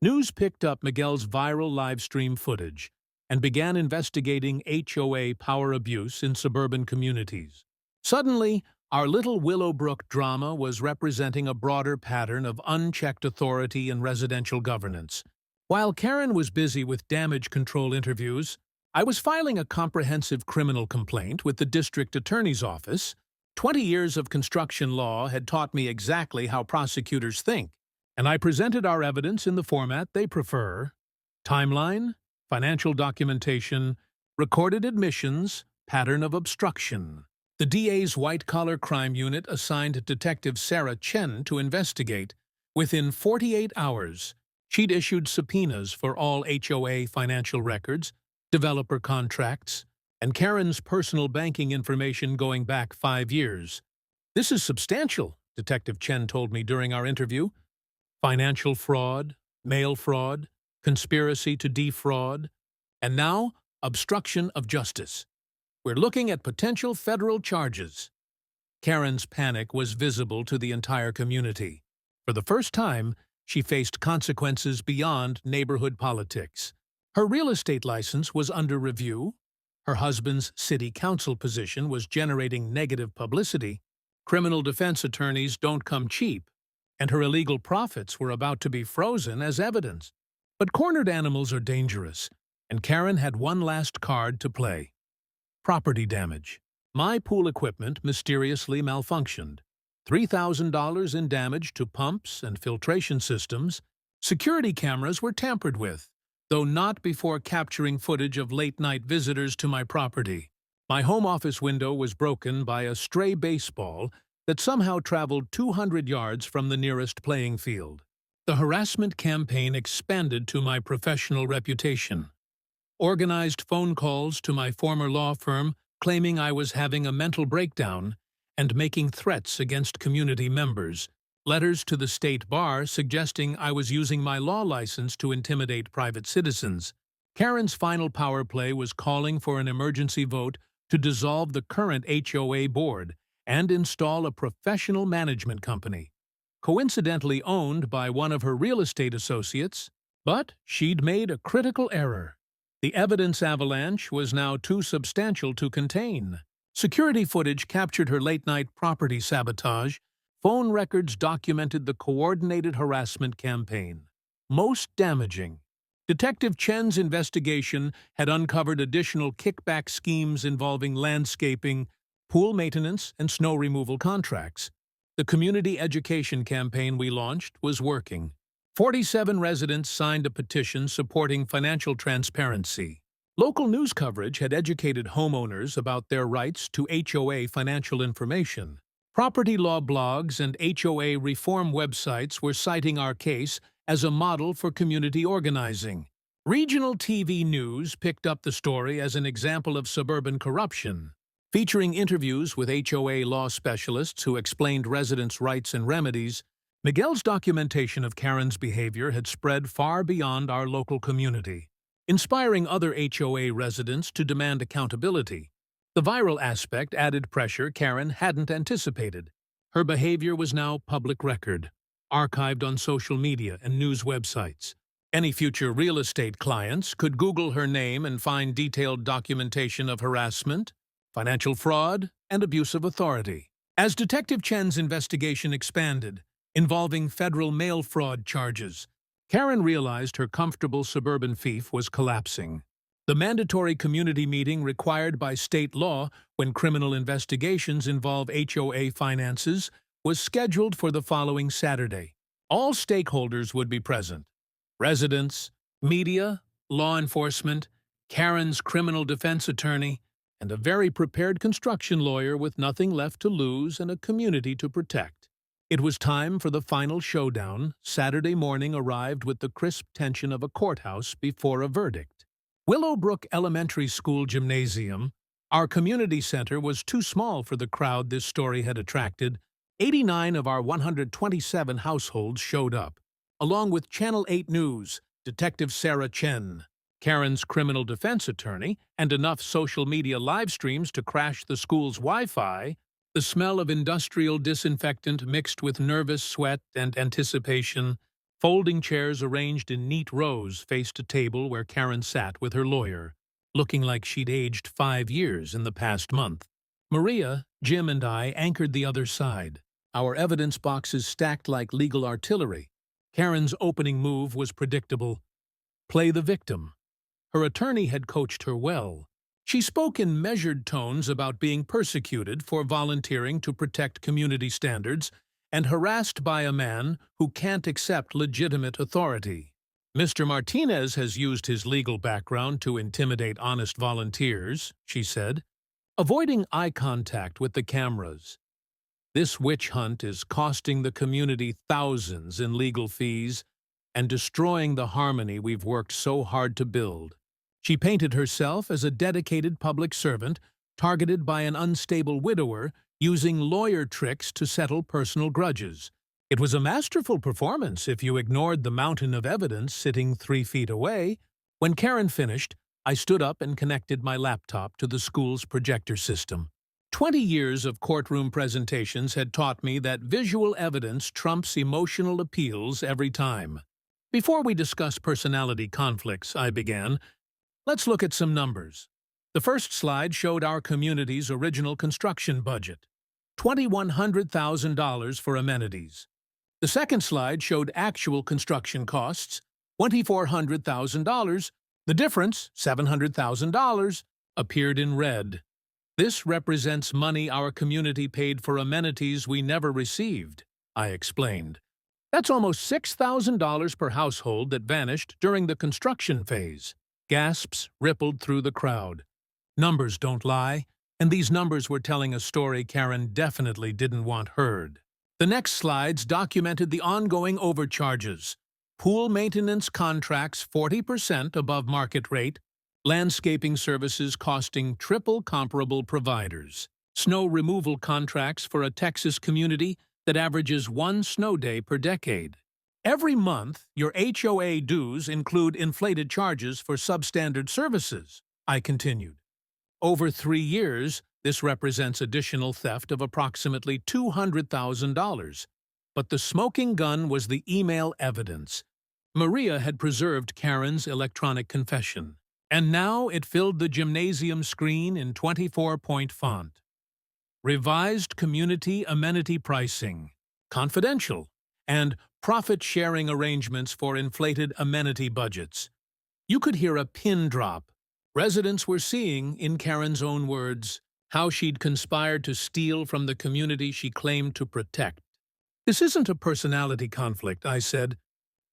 News picked up Miguel's viral live stream footage and began investigating HOA power abuse in suburban communities. Suddenly, our little Willowbrook drama was representing a broader pattern of unchecked authority in residential governance. While Karen was busy with damage control interviews, I was filing a comprehensive criminal complaint with the district attorney's office. 20 years of construction law had taught me exactly how prosecutors think, and I presented our evidence in the format they prefer: timeline, financial documentation, recorded admissions, pattern of obstruction. The DA's white-collar crime unit assigned Detective Sarah Chen to investigate. Within 48 hours, she'd issued subpoenas for all HOA financial records, developer contracts, and Karen's personal banking information going back 5 years. "This is substantial," Detective Chen told me during our interview. "Financial fraud, mail fraud, conspiracy to defraud, and now obstruction of justice. We're looking at potential federal charges." Karen's panic was visible to the entire community. For the first time, she faced consequences beyond neighborhood politics. Her real estate license was under review. Her husband's city council position was generating negative publicity. Criminal defense attorneys don't come cheap, and her illegal profits were about to be frozen as evidence. But cornered animals are dangerous, and Karen had one last card to play. Property damage. My pool equipment mysteriously malfunctioned. $3,000 in damage to pumps and filtration systems. Security cameras were tampered with, though not before capturing footage of late-night visitors to my property. My home office window was broken by a stray baseball that somehow traveled 200 yards from the nearest playing field. The harassment campaign expanded to my professional reputation. Organized phone calls to my former law firm claiming I was having a mental breakdown and making threats against community members. Letters to the state bar suggesting I was using my law license to intimidate private citizens. Karen's final power play was calling for an emergency vote to dissolve the current HOA board and install a professional management company, coincidentally owned by one of her real estate associates, but she'd made a critical error. The evidence avalanche was now too substantial to contain. Security footage captured her late-night property sabotage. Phone records documented the coordinated harassment campaign. Most damaging. Detective Chen's investigation had uncovered additional kickback schemes involving landscaping, pool maintenance, and snow removal contracts. The community education campaign we launched was working. 47 residents signed a petition supporting financial transparency. Local news coverage had educated homeowners about their rights to HOA financial information. Property law blogs and HOA reform websites were citing our case as a model for community organizing. Regional TV news picked up the story as an example of suburban corruption, featuring interviews with HOA law specialists who explained residents' rights and remedies. Miguel's documentation of Karen's behavior had spread far beyond our local community, inspiring other HOA residents to demand accountability. The viral aspect added pressure Karen hadn't anticipated. Her behavior was now public record, archived on social media and news websites. Any future real estate clients could Google her name and find detailed documentation of harassment, financial fraud, and abuse of authority. As Detective Chen's investigation expanded, involving federal mail fraud charges, Karen realized her comfortable suburban fief was collapsing. The mandatory community meeting required by state law when criminal investigations involve HOA finances was scheduled for the following Saturday. All stakeholders would be present: residents, media, law enforcement, Karen's criminal defense attorney, and a very prepared construction lawyer with nothing left to lose and a community to protect. It was time for the final showdown. Saturday morning arrived with the crisp tension of a courthouse before a verdict. Willowbrook Elementary School Gymnasium, our community center, was too small for the crowd this story had attracted. 89 of our 127 households showed up, along with Channel 8 News, Detective Sarah Chen, Karen's criminal defense attorney, and enough social media live streams to crash the school's Wi-Fi. The smell of industrial disinfectant mixed with nervous sweat and anticipation. Folding chairs arranged in neat rows faced a table where Karen sat with her lawyer, looking like she'd aged 5 years in the past month. Maria, Jim, and I anchored the other side, our evidence boxes stacked like legal artillery. Karen's opening move was predictable: play the victim. Her attorney had coached her well. She spoke in measured tones about being persecuted for volunteering to protect community standards and harassed by a man who can't accept legitimate authority. Mr. Martinez has used his legal background to intimidate honest volunteers, she said, avoiding eye contact with the cameras. This witch hunt is costing the community thousands in legal fees and destroying the harmony we've worked so hard to build. She painted herself as a dedicated public servant targeted by an unstable widower using lawyer tricks to settle personal grudges. It was a masterful performance if you ignored the mountain of evidence sitting 3 feet away. When Karen finished, I stood up and connected my laptop to the school's projector system. 20 years of courtroom presentations had taught me that visual evidence trumps emotional appeals every time. Before we discuss personality conflicts, I began, let's look at some numbers. The first slide showed our community's original construction budget, $2,100,000 for amenities. The second slide showed actual construction costs, $2,400,000. The difference, $700,000, appeared in red. This represents money our community paid for amenities we never received, I explained. That's almost $6,000 per household that vanished during the construction phase. Gasps rippled through the crowd. Numbers don't lie, and these numbers were telling a story Karen definitely didn't want heard. The next slides documented the ongoing overcharges. Pool maintenance contracts 40% above market rate, landscaping services costing triple comparable providers, snow removal contracts for a Texas community that averages 1 snow day per decade. Every month, your HOA dues include inflated charges for substandard services, I continued. Over 3 years, this represents additional theft of approximately $200,000. But the smoking gun was the email evidence. Maria had preserved Karen's electronic confession, and now it filled the gymnasium screen in 24-point font. Revised community amenity pricing, confidential, and profit-sharing arrangements for inflated amenity budgets. You could hear a pin drop. Residents were seeing, in Karen's own words, how she'd conspired to steal from the community she claimed to protect. This isn't a personality conflict, I said.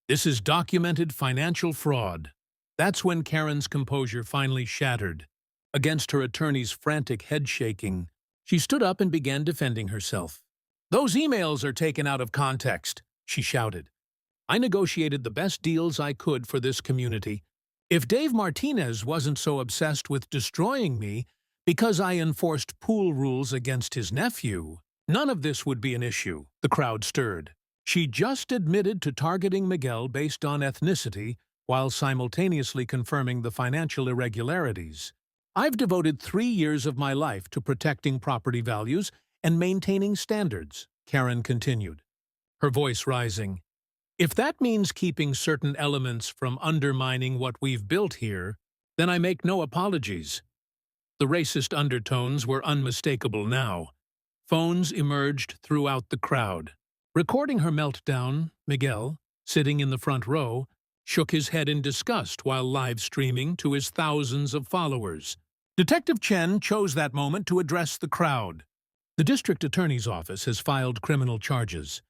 This is documented financial fraud. That's when Karen's composure finally shattered. Against her attorney's frantic head-shaking, she stood up and began defending herself. "Those emails are taken out of context," she shouted. "I negotiated the best deals I could for this community. If Dave Martinez wasn't so obsessed with destroying me because I enforced pool rules against his nephew, none of this would be an issue." The crowd stirred. She just admitted to targeting Miguel based on ethnicity while simultaneously confirming the financial irregularities. "I've devoted 3 years of my life to protecting property values and maintaining standards," Karen continued, her voice rising. "If that means keeping certain elements from undermining what we've built here, then I make no apologies." The racist undertones were unmistakable now. Phones emerged throughout the crowd. Recording her meltdown, Miguel, sitting in the front row, shook his head in disgust while live streaming to his thousands of followers. Detective Chen chose that moment to address the crowd. "The district attorney's office has filed criminal charges,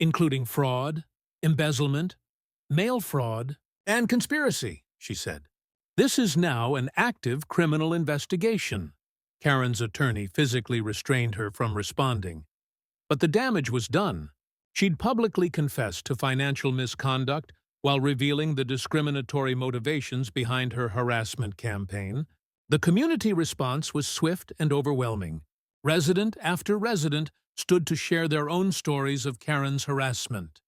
including fraud, embezzlement, mail fraud, and conspiracy," she said. "This is now an active criminal investigation." Karen's attorney physically restrained her from responding. But the damage was done. She'd publicly confessed to financial misconduct while revealing the discriminatory motivations behind her harassment campaign. The community response was swift and overwhelming. Resident after resident stood to share their own stories of Karen's harassment.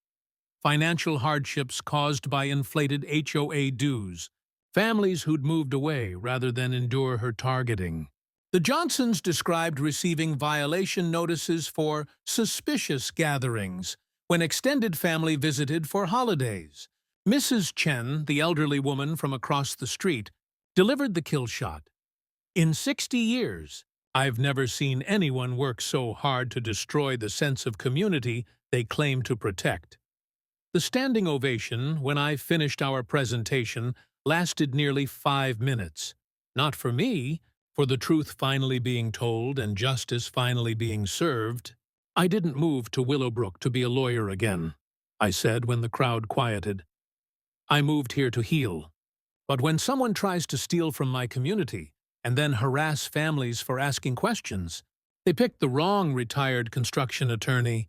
Financial hardships caused by inflated HOA dues, families who'd moved away rather than endure her targeting. The Johnsons described receiving violation notices for suspicious gatherings when extended family visited for holidays. Mrs. Chen, the elderly woman from across the street, delivered the kill shot. "In 60 years, I've never seen anyone work so hard to destroy the sense of community they claim to protect." The standing ovation, when I finished our presentation, lasted nearly 5 minutes. Not for me, for the truth finally being told and justice finally being served. "I didn't move to Willowbrook to be a lawyer again," I said when the crowd quieted. "I moved here to heal. But when someone tries to steal from my community and then harass families for asking questions, they picked the wrong retired construction attorney."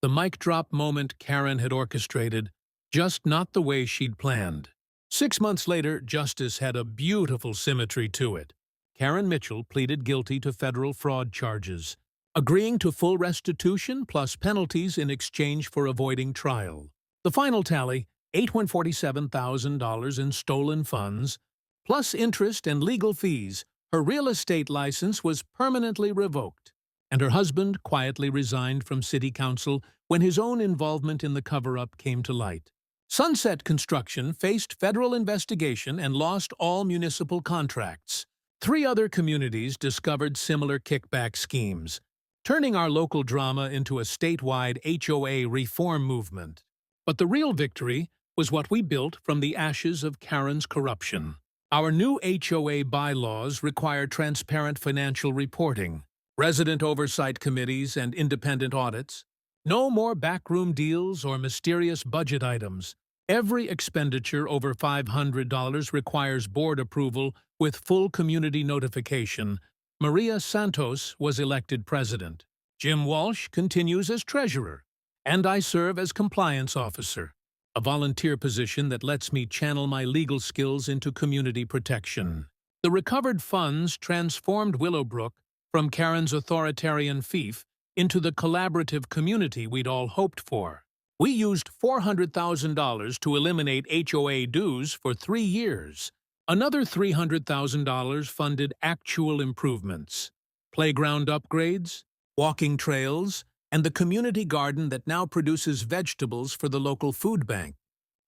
The mic drop moment Karen had orchestrated, just not the way she'd planned. 6 months later, justice had a beautiful symmetry to it. Karen Mitchell pleaded guilty to federal fraud charges, agreeing to full restitution plus penalties in exchange for avoiding trial. The final tally, $847,000 in stolen funds, plus interest and legal fees. Her real estate license was permanently revoked, and her husband quietly resigned from city council when his own involvement in the cover-up came to light. Sunset Construction faced federal investigation and lost all municipal contracts. 3 other communities discovered similar kickback schemes, turning our local drama into a statewide HOA reform movement. But the real victory was what we built from the ashes of Karen's corruption. Our new HOA bylaws require transparent financial reporting, resident oversight committees, and independent audits. No more backroom deals or mysterious budget items. Every expenditure over $500 requires board approval with full community notification. Maria Santos was elected president. Jim Walsh continues as treasurer, and I serve as compliance officer, a volunteer position that lets me channel my legal skills into community protection. The recovered funds transformed Willowbrook from Karen's authoritarian fief into the collaborative community we'd all hoped for. We used $400,000 to eliminate HOA dues for 3 years. Another $300,000 funded actual improvements, playground upgrades, walking trails, and the community garden that now produces vegetables for the local food bank.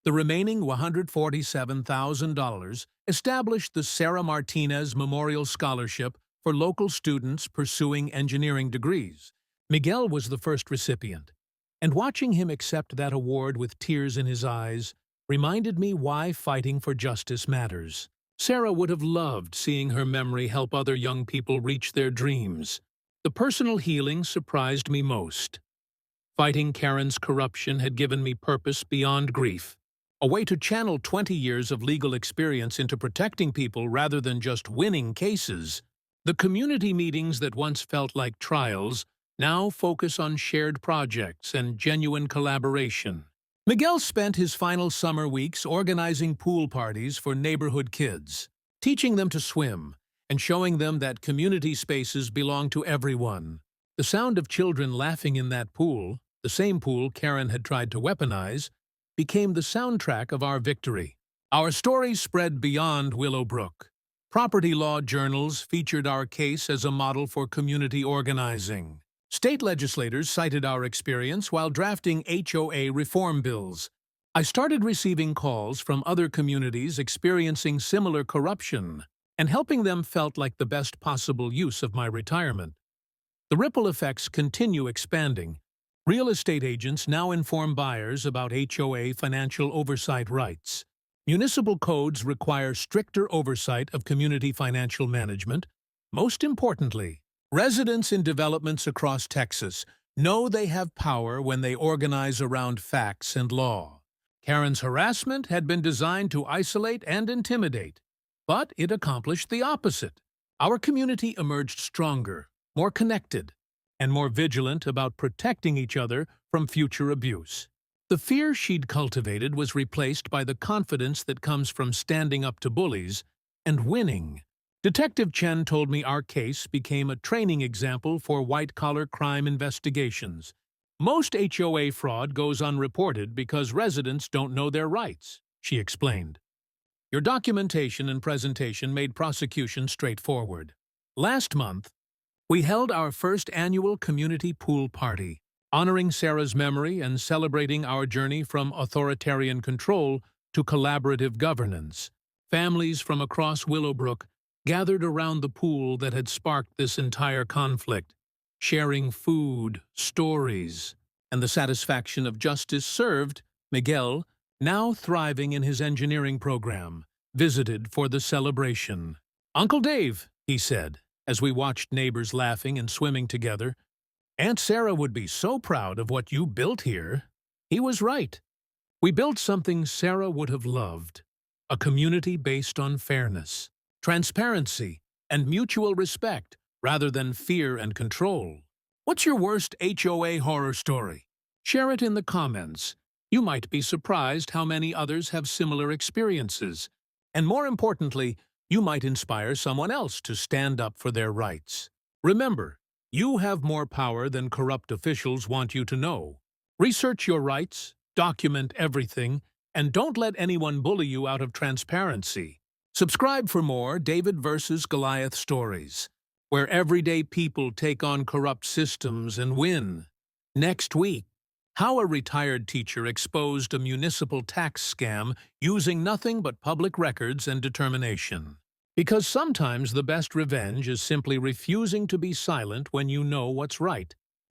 The remaining $147,000 established the Sarah Martinez Memorial Scholarship for local students pursuing engineering degrees. Miguel was the first recipient, and watching him accept that award with tears in his eyes reminded me why fighting for justice matters. Sarah would have loved seeing her memory help other young people reach their dreams. The personal healing surprised me most. Fighting Karen's corruption had given me purpose beyond grief, a way to channel 20 years of legal experience into protecting people rather than just winning cases. The community meetings that once felt like trials now focus on shared projects and genuine collaboration. Miguel spent his final summer weeks organizing pool parties for neighborhood kids, teaching them to swim, and showing them that community spaces belong to everyone. The sound of children laughing in that pool, the same pool Karen had tried to weaponize, became the soundtrack of our victory. Our story spread beyond Willowbrook. Property law journals featured our case as a model for community organizing. State legislators cited our experience while drafting HOA reform bills. I started receiving calls from other communities experiencing similar corruption, and helping them felt like the best possible use of my retirement. The ripple effects continue expanding. Real estate agents now inform buyers about HOA financial oversight rights. Municipal codes require stricter oversight of community financial management. Most importantly, residents in developments across Texas know they have power when they organize around facts and law. Karen's harassment had been designed to isolate and intimidate, but it accomplished the opposite. Our community emerged stronger, more connected, and more vigilant about protecting each other from future abuse. The fear she'd cultivated was replaced by the confidence that comes from standing up to bullies and winning. Detective Chen told me our case became a training example for white-collar crime investigations. Most HOA fraud goes unreported because residents don't know their rights, she explained. Your documentation and presentation made prosecution straightforward. Last month, we held our first annual community pool party, honoring Sarah's memory and celebrating our journey from authoritarian control to collaborative governance. Families from across Willowbrook gathered around the pool that had sparked this entire conflict, sharing food, stories, and the satisfaction of justice served. Miguel, now thriving in his engineering program, visited for the celebration. "Uncle Dave," he said, as we watched neighbors laughing and swimming together, "Aunt Sarah would be so proud of what you built here." He was right. We built something Sarah would have loved, a community based on fairness, transparency, and mutual respect rather than fear and control. What's your worst HOA horror story? Share it in the comments. You might be surprised how many others have similar experiences. And more importantly, you might inspire someone else to stand up for their rights. Remember, you have more power than corrupt officials want you to know. Research your rights, document everything, and don't let anyone bully you out of transparency. Subscribe for more David versus Goliath stories, where everyday people take on corrupt systems and win. Next week, how a retired teacher exposed a municipal tax scam using nothing but public records and determination. Because sometimes the best revenge is simply refusing to be silent when you know what's right.